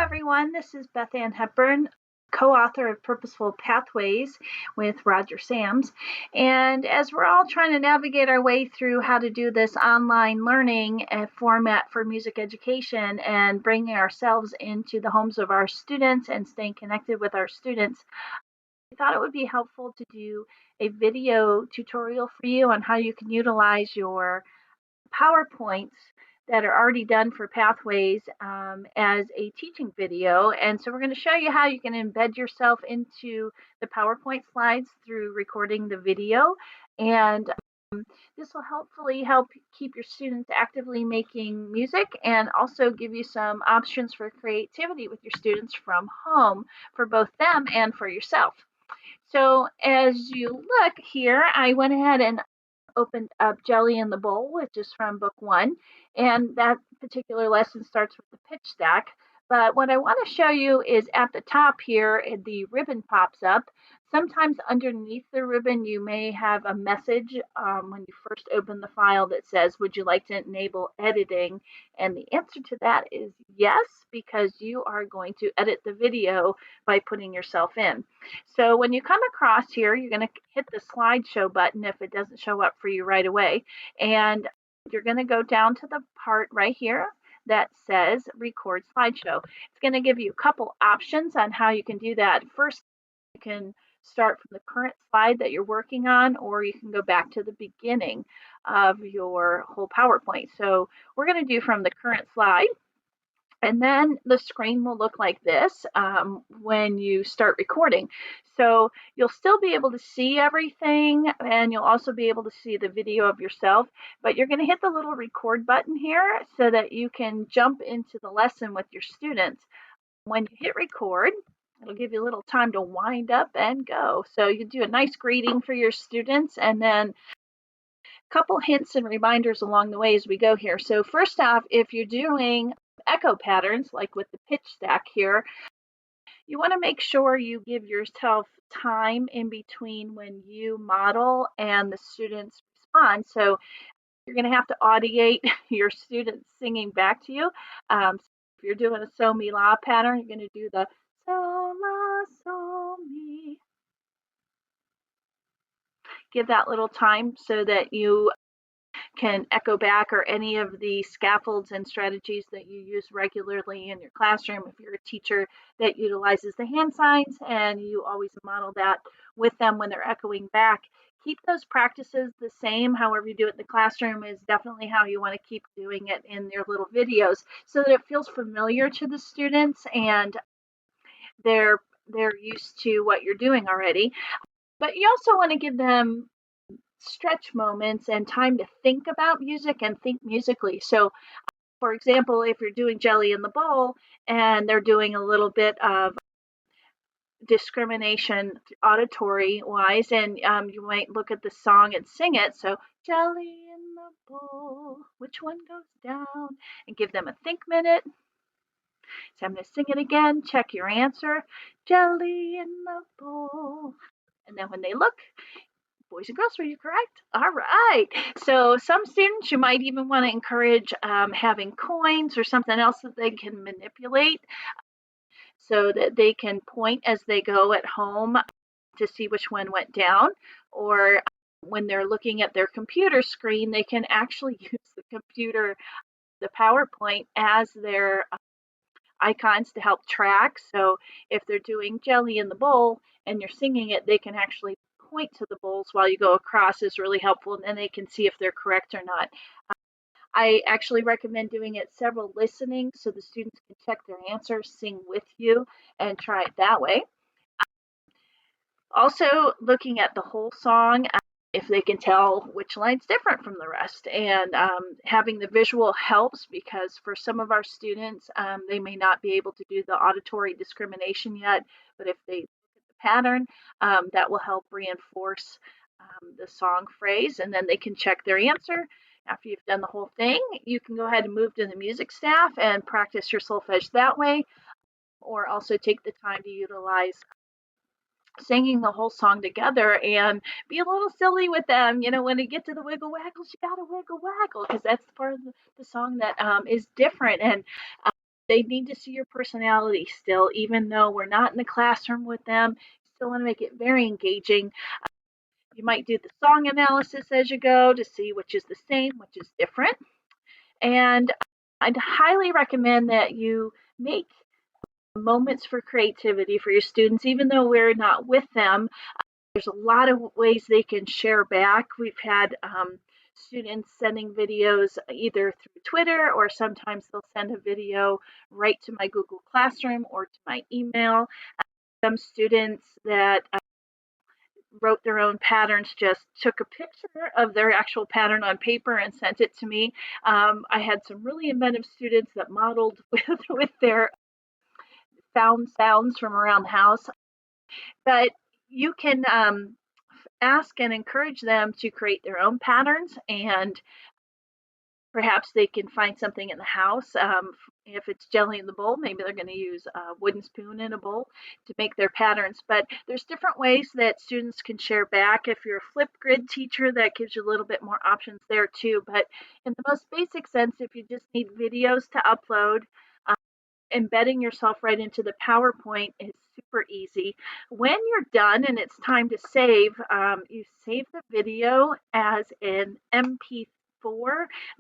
everyone. This is BethAnn Hepburn, co-author of Purposeful Pathways with Roger Sams. And as we're all trying to navigate our way through how to do this online learning format for music education and bringing ourselves into the homes of our students and staying connected with our students, I thought it would be helpful to do a video tutorial for you on how you can utilize your PowerPoints that are already done for Pathways as a teaching video. And so we're going to show you how you can embed yourself into the PowerPoint slides through recording the video. And this will hopefully help keep your students actively making music and also give you some options for creativity with your students from home for both them and for yourself. So as you look here, I went ahead and opened up Jelly in the Bowl, which is from book 1, and that particular lesson starts with the pitch stack. But what I want to show you is at the top here, the ribbon pops up. Sometimes underneath the ribbon, you may have a message when you first open the file that says, would you like to enable editing? And the answer to that is yes, because you are going to edit the video by putting yourself in. So when you come across here, you're going to hit the slideshow button if it doesn't show up for you right away. And you're going to go down to the part right here that says record slideshow. It's going to give you a couple options on how you can do that. First, you can start from the current slide that you're working on, or you can go back to the beginning of your whole PowerPoint. So we're going to do from the current slide. And then the screen will look like this when you start recording. So you'll still be able to see everything, and you'll also be able to see the video of yourself, but you're going to hit the little record button here so that you can jump into the lesson with your students. When you hit record, it'll give you a little time to wind up and go. So you do a nice greeting for your students, and then a couple hints and reminders along the way as we go here. So first off, if you're doing echo patterns, like with the pitch stack here, you want to make sure you give yourself time in between when you model and the students respond. So you're going to have to audiate your students singing back to you. So if you're doing a so mi la pattern, you're going to do the so la so mi. Give that little time so that you can echo back, or any of the scaffolds and strategies that you use regularly in your classroom. If you're a teacher that utilizes the hand signs and you always model that with them when they're echoing back, keep those practices the same. However you do it in the classroom is definitely how you want to keep doing it in your little videos so that it feels familiar to the students and they're used to what you're doing already. But you also want to give them stretch moments and time to think about music and think musically. So, for example, if you're doing Jelly in the Bowl and they're doing a little bit of discrimination auditory wise, and you might look at the song and sing it. So, Jelly in the bowl, which one goes down? And give them a think minute. So I'm going to sing it again. Check your answer. Jelly in the bowl. And then when they look, boys and girls, were you correct? All right. So some students, you might even want to encourage having coins or something else that they can manipulate so that they can point as they go at home to see which one went down. Or when they're looking at their computer screen, they can actually use the computer, the PowerPoint, as their icons to help track. So if they're doing Jelly in the Bowl and you're singing it, they can actually point to the bowls while you go across is really helpful, and then they can see if they're correct or not. I actually recommend doing it several listenings so the students can check their answers, sing with you, and try it that way. Also, looking at the whole song, if they can tell which line's different from the rest. And having the visual helps, because for some of our students, they may not be able to do the auditory discrimination yet, but if they look at the pattern, that will help reinforce the song phrase, and then they can check their answer. After you've done the whole thing, you can go ahead and move to the music staff and practice your solfege that way, or also take the time to utilize singing the whole song together and be a little silly with them. You know, when you get to the wiggle waggles, you gotta wiggle waggle, because that's the part of the song that is different. And They need to see your personality still, even though we're not in the classroom with them. You still want to make it very engaging. You might do the song analysis as you go to see which is the same, which is different. And I'd highly recommend that you make moments for creativity for your students, even though we're not with them. There's a lot of ways they can share back. We've had students sending videos either through Twitter, or sometimes they'll send a video right to my Google Classroom or to my email. Some students that wrote their own patterns just took a picture of their actual pattern on paper and sent it to me. I had some really inventive students that modeled with their found sounds from around the house. But you can ask and encourage them to create their own patterns, and perhaps they can find something in the house. If it's jelly in the bowl, maybe they're going to use a wooden spoon in a bowl to make their patterns. But there's different ways that students can share back. If you're a Flipgrid teacher, that gives you a little bit more options there too. But in the most basic sense, if you just need videos to upload, embedding yourself right into the PowerPoint is super easy. When you're done and it's time to save, you save the video as an MP4.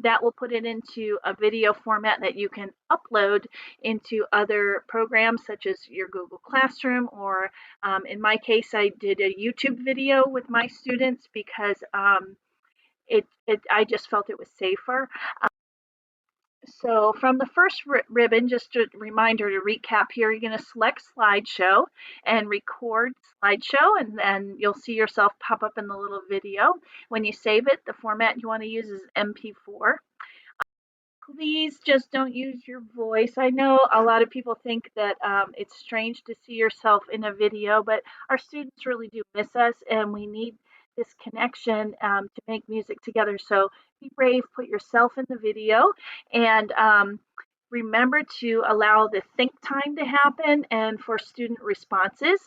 That will put it into a video format that you can upload into other programs such as your Google Classroom, or in my case, I did a YouTube video with my students because I just felt it was safer. So from the first ribbon, just a reminder to recap here, you're going to select slideshow and record slideshow, and then you'll see yourself pop up in the little video. When you save it, the format you want to use is MP4. Please just don't use your voice. I know a lot of people think that it's strange to see yourself in a video, but our students really do miss us, and we need this connection to make music together. So be brave, put yourself in the video, and remember to allow the think time to happen and for student responses.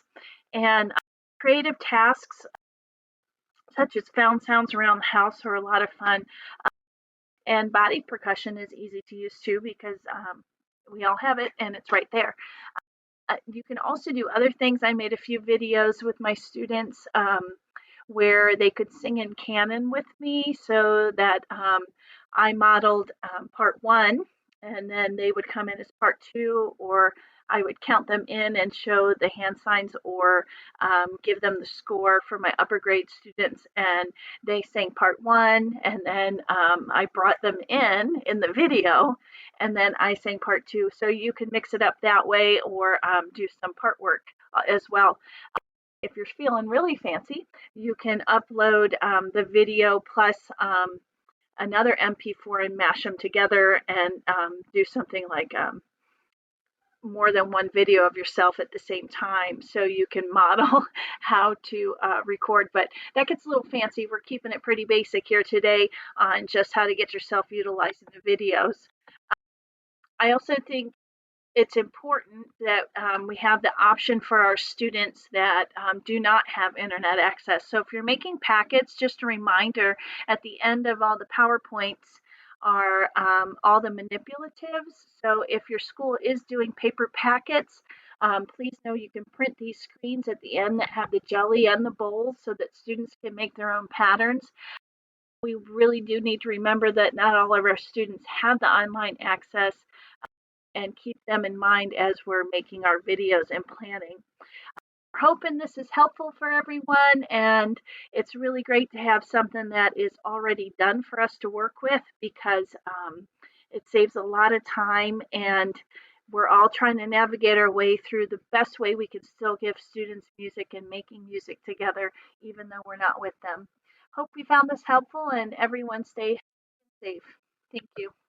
And creative tasks such as found sounds around the house are a lot of fun. And body percussion is easy to use too, because we all have it and it's right there. You can also do other things. I made a few videos with my students where they could sing in canon with me, so that I modeled part one, and then they would come in as part two, or I would count them in and show the hand signs, or give them the score for my upper grade students, and they sang part one, and then I brought them in the video, and then I sang part two. So you can mix it up that way, or do some part work as well. If you're feeling really fancy, you can upload the video plus another MP4 and mash them together, and do something like more than one video of yourself at the same time, so you can model how to record. But that gets a little fancy. We're keeping it pretty basic here today on just how to get yourself utilizing the videos. I also think it's important that we have the option for our students that do not have internet access. So if you're making packets, just a reminder, at the end of all the PowerPoints are all the manipulatives. So if your school is doing paper packets, please know you can print these screens at the end that have the jelly and the bowls, so that students can make their own patterns. We really do need to remember that not all of our students have the online access, and keep them in mind as we're making our videos and planning. We're hoping this is helpful for everyone, and it's really great to have something that is already done for us to work with, because it saves a lot of time, and we're all trying to navigate our way through the best way we can still give students music and making music together, even though we're not with them. Hope you found this helpful, and everyone stay safe. Thank you.